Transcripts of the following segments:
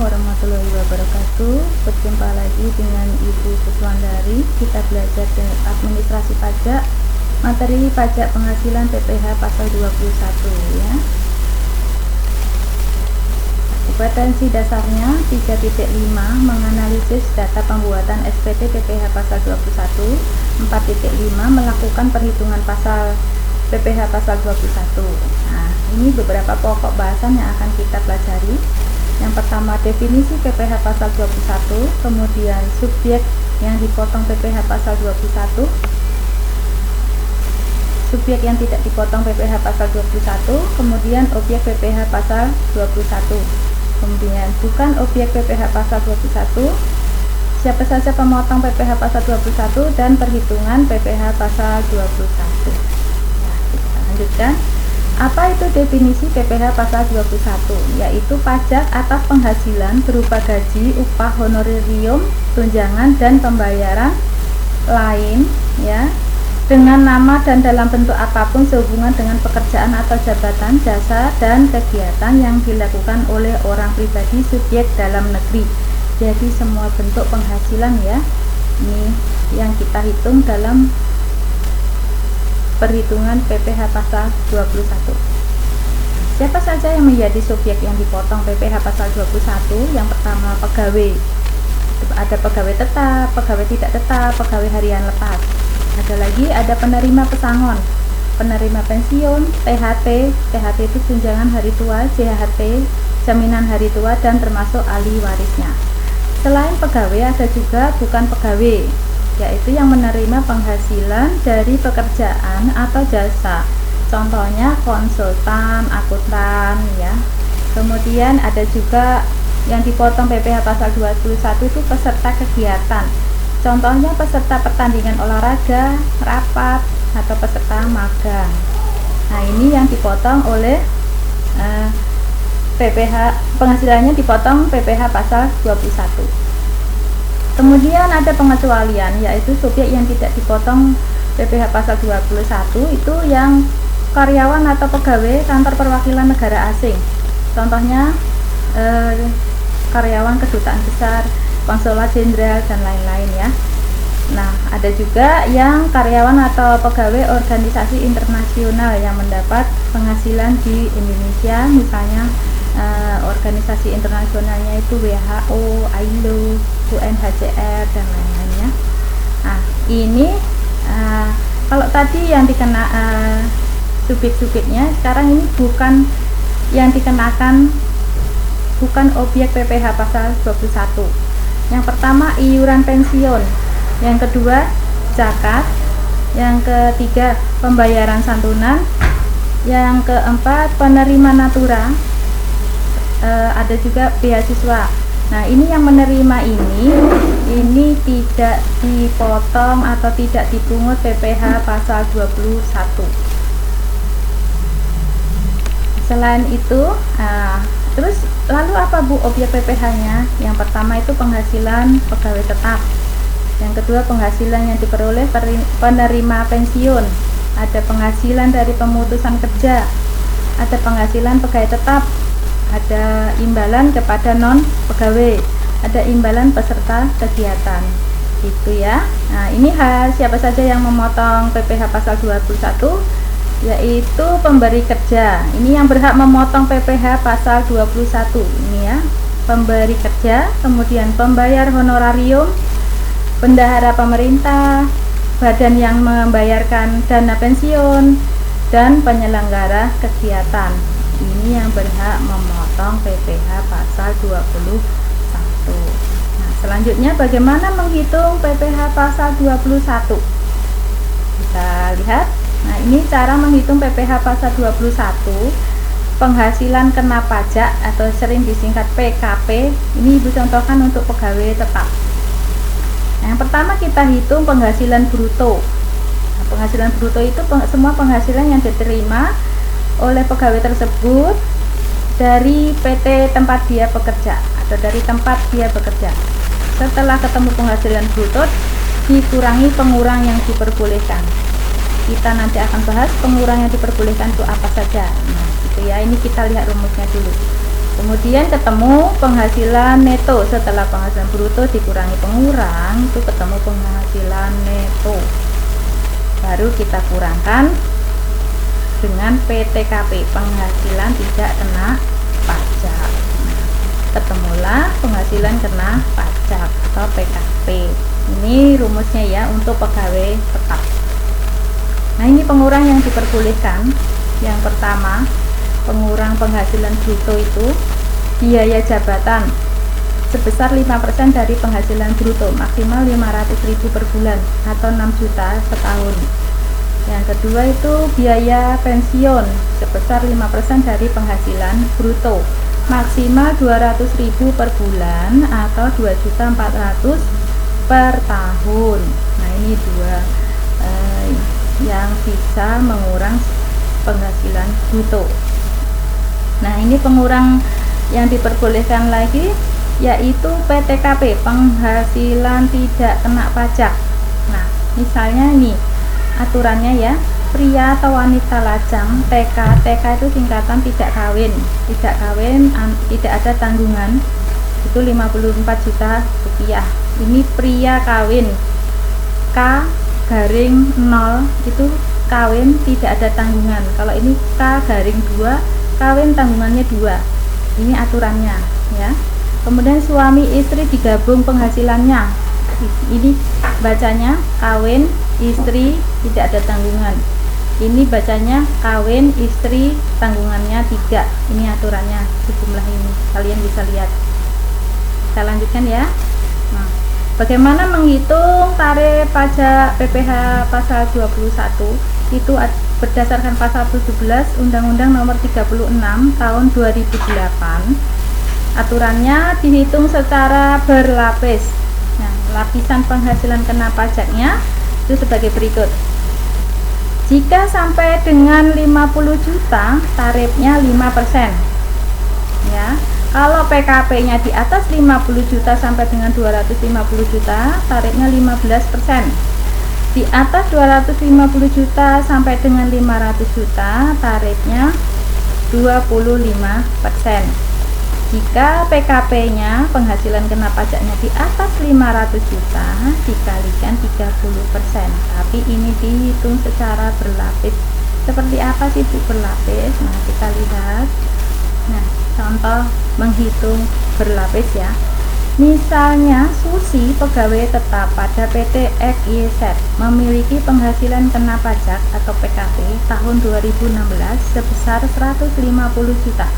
warahmatullahi wabarakatuh. Berjumpa lagi dengan Ibu Kuswandari. Kita belajar administrasi pajak, materi pajak penghasilan PPh pasal 21 ya. Kompetensi dasarnya 3.5 menganalisis data pembuatan SPT PPh pasal 21. 4.5 melakukan perhitungan pasal PPh pasal 21. Nah, ini beberapa pokok bahasan yang akan kita pelajari. Yang pertama, definisi PPh pasal 21, kemudian subjek yang dipotong PPh pasal 21, subjek yang tidak dipotong PPh pasal 21, kemudian objek PPh pasal 21, kemudian bukan objek PPh pasal 21, siapa saja pemotong PPh pasal 21, dan perhitungan PPh pasal 21. Nah, kita lanjutkan. Apa itu definisi PPh pasal 21? Yaitu pajak atas penghasilan berupa gaji, upah, honorarium, tunjangan, dan pembayaran lain ya, dengan nama dan dalam bentuk apapun sehubungan dengan pekerjaan atau jabatan, jasa, dan kegiatan yang dilakukan oleh orang pribadi subjek dalam negeri. Jadi semua bentuk penghasilan ya, ini yang kita hitung dalam perhitungan PPh pasal 21. Siapa saja yang menjadi subjek yang dipotong PPh pasal 21? Yang pertama, pegawai. Ada pegawai tetap, pegawai tidak tetap, pegawai harian lepas. Ada lagi, ada penerima pesangon, penerima pensiun, THT. THT itu tunjangan hari tua, JHT jaminan hari tua, dan termasuk ahli warisnya. Selain pegawai, ada juga bukan pegawai, yaitu yang menerima penghasilan dari pekerjaan atau jasa, contohnya konsultan, akuntan ya. Kemudian ada juga yang dipotong PPh pasal 21 itu peserta kegiatan, contohnya peserta pertandingan olahraga, rapat, atau peserta magang. Nah, ini yang dipotong oleh PPh, penghasilannya dipotong PPh pasal 21. Kemudian ada pengecualian, yaitu subjek yang tidak dipotong PPh pasal 21 itu yang karyawan atau pegawai kantor perwakilan negara asing, contohnya karyawan kedutaan besar, konsulat jenderal, dan lain-lain ya. Nah, ada juga yang karyawan atau pegawai organisasi internasional yang mendapat penghasilan di Indonesia, misalnya organisasi internasionalnya itu WHO, ILO, UNHCR, dan lain-lainnya. Nah, ini kalau tadi yang dikena subjek-subjeknya, sekarang ini bukan yang dikenakan, bukan objek PPh pasal 21. Yang pertama, iuran pensiun. Yang kedua, zakat. Yang ketiga, pembayaran santunan. Yang keempat, penerima natura. Ada juga beasiswa. Nah, ini yang menerima ini tidak dipotong atau tidak dipungut PPh pasal 21. Selain itu, terus lalu apa Bu objek PPh-nya? Yang pertama itu penghasilan pegawai tetap. Yang kedua, penghasilan yang diperoleh penerima pensiun. Ada penghasilan dari pemutusan kerja. Ada penghasilan pegawai tetap. Ada imbalan kepada non pegawai, ada imbalan peserta kegiatan, itu ya. Nah, ini siapa saja yang memotong PPh pasal 21, yaitu pemberi kerja. Ini yang berhak memotong PPh pasal 21 ini ya, pemberi kerja. Kemudian pembayar honorarium, bendahara pemerintah, badan yang membayarkan dana pensiun, dan penyelenggara kegiatan. Ini yang berhak memotong PPh pasal 21. Nah, selanjutnya bagaimana menghitung PPh pasal 21? Kita lihat. Nah, ini cara menghitung PPh pasal 21. Penghasilan kena pajak atau sering disingkat PKP. Ini Ibu contohkan untuk pegawai tetap. Yang pertama, kita hitung penghasilan bruto. Nah, penghasilan bruto itu semua penghasilan yang diterima oleh pegawai tersebut dari PT tempat dia bekerja atau dari tempat dia bekerja. Setelah ketemu penghasilan bruto, dikurangi pengurang yang diperbolehkan. Kita nanti akan bahas pengurang yang diperbolehkan itu apa saja. Nah, gitu ya. Ini kita lihat rumusnya dulu. Kemudian ketemu penghasilan neto. Setelah penghasilan bruto dikurangi pengurang, itu ketemu penghasilan neto. Baru kita kurangkan dengan PTKP, penghasilan tidak kena pajak. Nah, ketemulah penghasilan kena pajak atau PKP. Ini rumusnya ya untuk pegawai tetap. Nah, ini pengurang yang diperbolehkan. Yang pertama, pengurang penghasilan bruto itu biaya jabatan sebesar 5% dari penghasilan bruto, maksimal 500.000 per bulan atau 6 juta setahun. Yang kedua itu biaya pensiun sebesar 5% dari penghasilan bruto, maksimal 200.000 per bulan atau 2.400.000 per tahun. Nah, ini dua yang bisa mengurang penghasilan bruto. Nah, ini pengurang yang diperbolehkan lagi yaitu PTKP, penghasilan tidak kena pajak. Nah, misalnya nih aturannya ya, pria atau wanita lajang TK itu singkatan tidak kawin, tidak ada tanggungan, itu 54 juta rupiah. Ini pria kawin, K-0 itu kawin tidak ada tanggungan. Kalau ini K-2 kawin tanggungannya 2. Ini aturannya ya. Kemudian suami istri digabung penghasilannya, ini bacanya kawin istri tidak ada tanggungan. Ini bacanya kawin istri tanggungannya 3. Ini aturannya sejumlah ini, kalian bisa lihat. Kita lanjutkan ya. Nah, bagaimana menghitung tarif pajak PPh pasal 21? Itu berdasarkan pasal 17 Undang-Undang Nomor 36 Tahun 2008. Aturannya dihitung secara berlapis. Nah, lapisan penghasilan kena pajaknya itu sebagai berikut. Jika sampai dengan 50 juta, tarifnya 5%. Ya. Kalau PKP-nya di atas 50 juta sampai dengan 250 juta, tarifnya 15%. Di atas 250 juta sampai dengan 500 juta, tarifnya 25%. Jika PKP-nya, penghasilan kena pajaknya di atas 500 juta, dikalikan 30%. Tapi ini dihitung secara berlapis. Seperti apa sih Bu berlapis? Nah, kita lihat. Nah, contoh menghitung berlapis ya. Misalnya Susi, pegawai tetap pada PT XYZ, memiliki penghasilan kena pajak atau PKP tahun 2016 sebesar 150 juta.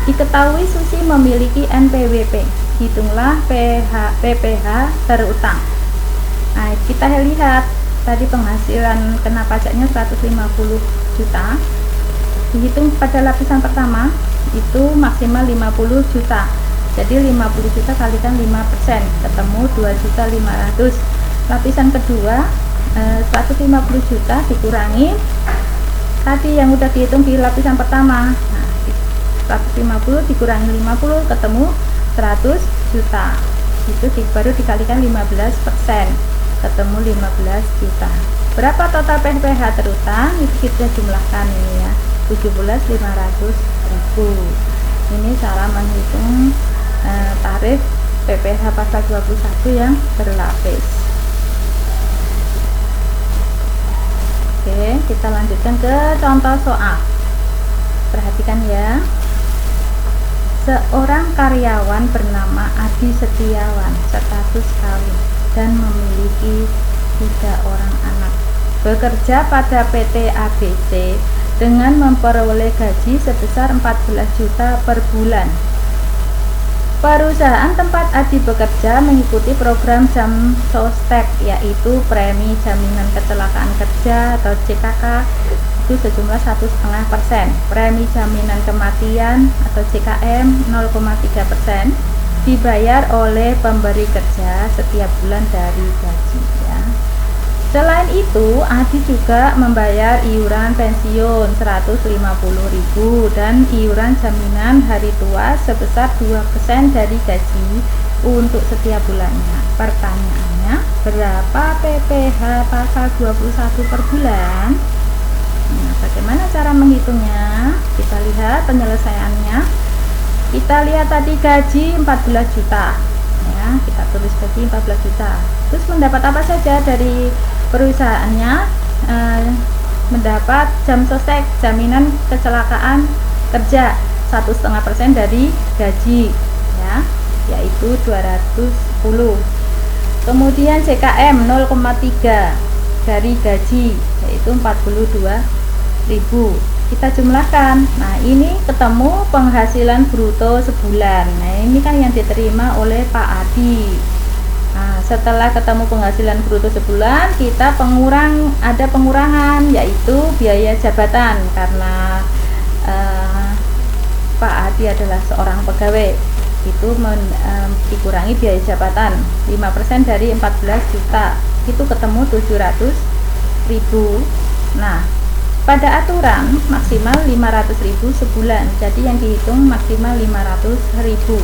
Diketahui Susi memiliki NPWP, hitunglah PPh terutang. Nah, kita lihat tadi penghasilan kena pajaknya 150 juta, dihitung pada lapisan pertama itu maksimal 50 juta. Jadi 50 juta kalikan 5%, ketemu 2.500.000. Lapisan kedua 150 juta dikurangi tadi yang udah dihitung di lapisan pertama. Nah, 150 dikurangi 50 ketemu 100 juta. Itu baru dikalikan 15%, ketemu 15 juta. Berapa total PPh terutang? Itu kita jumlahkan ini ya, 17.500.000. Ini cara menghitung tarif PPh pasal 21 yang berlapis. Oke, kita lanjutkan ke contoh soal. Perhatikan ya. Seorang karyawan bernama Adi Setiawan, status kawin dan memiliki 3 orang anak. Bekerja pada PT ABC dengan memperoleh gaji sebesar 14 juta per bulan. Perusahaan tempat Adi bekerja mengikuti program jam sostek, yaitu premi jaminan kecelakaan kerja atau JKK itu sejumlah 1,5%, premi jaminan kematian atau JKM 0,3% dibayar oleh pemberi kerja setiap bulan dari gaji ya. Selain itu, Adi juga membayar iuran pensiun 150.000 dan iuran jaminan hari tua sebesar 2% dari gaji untuk setiap bulannya. Pertanyaannya, berapa PPh pasal 21 per bulan? Nah, bagaimana cara menghitungnya? Kita lihat penyelesaiannya. Kita lihat tadi gaji 14 juta ya, kita tulis gaji 14 juta. Terus mendapat apa saja dari perusahaannya? Mendapat jam sostek, jaminan kecelakaan kerja 1,5% dari gaji ya, yaitu 210. Kemudian JKM 0,3 dari gaji, yaitu 42.000. Kita jumlahkan. Nah, ini ketemu penghasilan bruto sebulan. Nah, ini kan yang diterima oleh Pak Adi. Nah, setelah ketemu penghasilan bruto sebulan, kita ada pengurangan, yaitu biaya jabatan, karena Pak Adi adalah seorang pegawai, itu dikurangi biaya jabatan 5% dari 14 juta, itu ketemu 700.000. Nah, pada aturan maksimal 500.000 sebulan, jadi yang dihitung maksimal 500.000.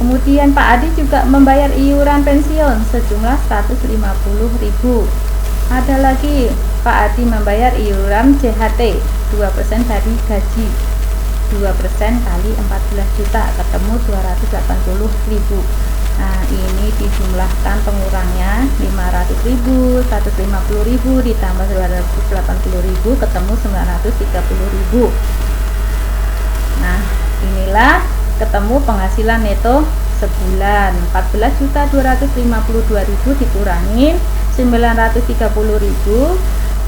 Kemudian Pak Adi juga membayar iuran pensiun sejumlah 150.000. Ada lagi, Pak Adi membayar iuran JHT 2% dari gaji, 2% kali 14 juta, ketemu 280.000. Nah, ini dijumlahkan pengurangnya 500.000, 150.000 ditambah 280.000, ketemu 930.000. Nah, inilah ketemu penghasilan neto sebulan. 14.252.000 dikurangi 930.000,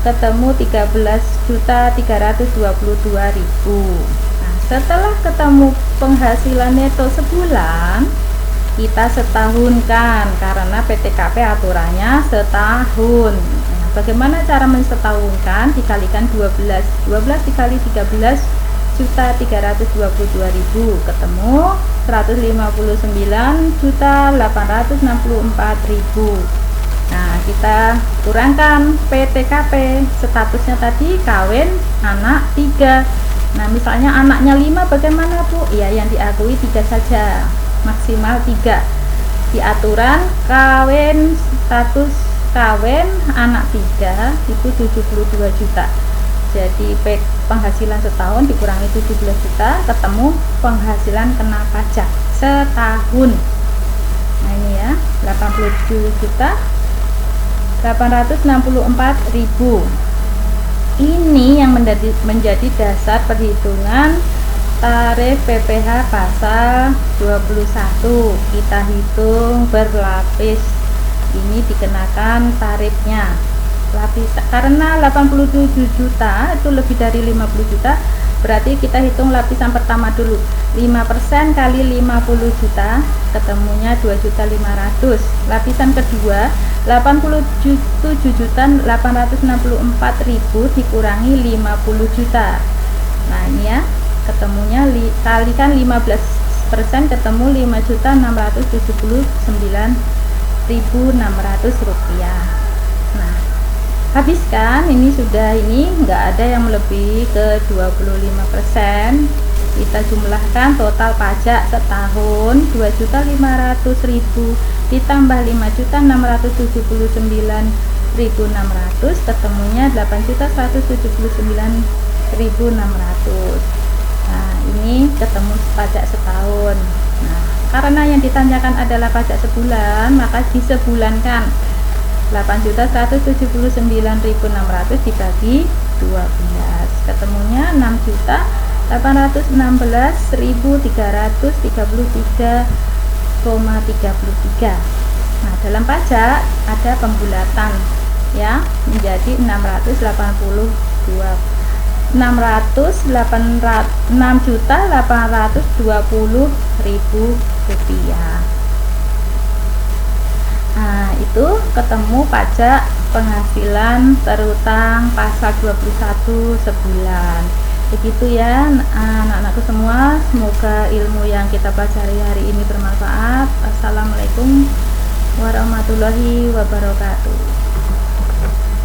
ketemu 13.322.000. Nah, setelah ketemu penghasilan neto sebulan, kita setahunkan, karena PTKP aturannya setahun. Nah, bagaimana cara mensetahunkan? Dikalikan 12 dikali 13.322.000, ketemu 159.864.000. Nah, kita kurangkan PTKP, statusnya tadi kawin anak 3. Nah, misalnya anaknya 5, bagaimana Bu? Ya, yang diakui 3 saja, maksimal 3. Di aturan kawin, status kawin anak 3 itu 72 juta. Jadi penghasilan setahun dikurangi 17 juta, ketemu penghasilan kena pajak setahun. Nah, ini ya, 87.864.000. Ini yang menjadi dasar perhitungan tarif PPh pasal 21. Kita hitung berlapis. Ini dikenakan tarifnya lapis, karena 87 juta itu lebih dari 50 juta, berarti kita hitung lapisan pertama dulu. 5% kali 50 juta, ketemunya 2.500.000. Lapisan kedua 87.864.000 dikurangi 50 juta. Nah, ini ya, ketemunya kalikan 15%, ketemu 5.679.600 rupiah. Nah, habiskan, ini sudah, ini enggak ada yang melebihi ke 25%. Kita jumlahkan total pajak setahun 2.500.000 ditambah 5.679.600, ketemunya 8.179.600. Nah, ini ketemu pajak setahun. Nah, karena yang ditanyakan adalah pajak sebulan, maka disebulankan. 8.179.600 dibagi 12, ketemunya 6.816.333,33. Nah, dalam pajak ada pembulatan ya, menjadi 6.820.000 rupiah. Nah, itu ketemu pajak penghasilan terutang pasal 21 sebulan. Begitu ya anak-anakku semua, semoga ilmu yang kita pelajari hari ini bermanfaat. Assalamualaikum warahmatullahi wabarakatuh.